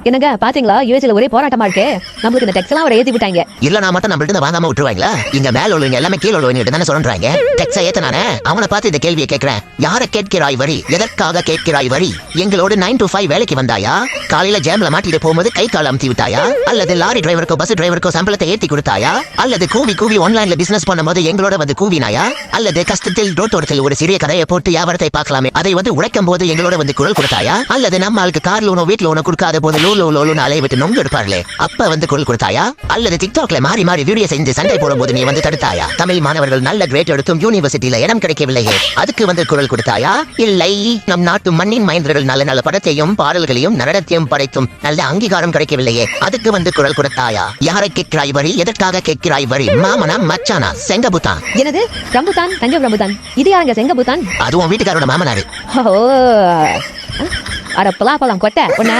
என்னங்க பாத்தீங்களா யூஎஸ்ல ஒரே போராட்டமா இருக்கு. நமக்கு இந்த டெக்ஸ் எல்லாம் அவரை ஏத்தி விட்டாங்க. இல்ல நான் மட்டும் நம்மள்ட்ட வாங்காம விட்டுருவாங்களா? இங்க மேல உள்ளவங்க எல்லாமே கீழ உள்ளவங்க தானே சொல்றாங்க. டெக்ஸை ஏத்தனானே அவனை பார்த்து இந்த கேள்வியை கேட்கிறேன். யாரை கேட்கிறாய் வரி? எதற்காக கேட்கிறாய் வரி? எங்களோட 9 to 5 வேலைக்கு வந்தாயா? காலையில ஜாம்ல மாட்டிட்டு போகும்போது கை கால் அமுத்தி விட்டாயா? அல்லது லாரி டிரைவருக்கோ பஸ் டிரைவருக்கோ சம்பளத்தை ஏத்தி கொடுத்தாயா? அல்லது கூவி கூவி ஆன்லைன்ல பிசினஸ் பண்ணும்போது எங்களோட வந்து கூவினாயா? அல்லது கஷ்டத்தில் ரோட்டோரத்தில் ஒரு சிறிய கடையை போட்டு வியாபாரத்தை பார்க்கலாமே அதை வந்து உடைக்கும் போது எங்களோட வந்து குரல் கொடுத்தாயா? அல்லது நம்ம ஆளுக்கு கார் லோனோ வீட்டு லோனோ கொடுக்காத போது லோலோன்னு அலைய விட்டு நொங்கு எடுப்பார்களே அப்ப வந்து குரல் கொடுத்தாயா? அல்லது டிக்டாக்ல மாறி மாறி வீடியோ செஞ்சு சண்டை போடும்போது நீ வந்து தடுத்தாயா? தமிழ் மாணவர்கள் நல்ல கிரேட் எடுத்தும் யூனிவர்சிட்டியில இடம் கிடைக்கவில்லையே அதுக்கு வந்து குரல் கொடுத்தாயா? இல்லை நம் நாட்டு மண்ணின் மைந்தர்கள் நல்ல நல்ல படத்தையும் பாடல்களையும் நடனத்தையும் படைத்தும் நல்ல அங்கீகாரம் கிடைக்கவில்லையே அதுக்கு வந்து குரல் கொடுத்தாயா? யாரை கேட்கிறாய் வரி? எதற்காக கேட்கிறாய் வரி? மாமனா மச்சானா செங்கபுத்தான்? என்னது ரம்புதான்? தங்க ரம்புதான் இது யாருங்க செங்கபுத்தான்? அதுவும் வீட்டுக்காரோட மாமனாரு. ஓ அட பலாப்பழம் கொட்டை ஒண்ணா.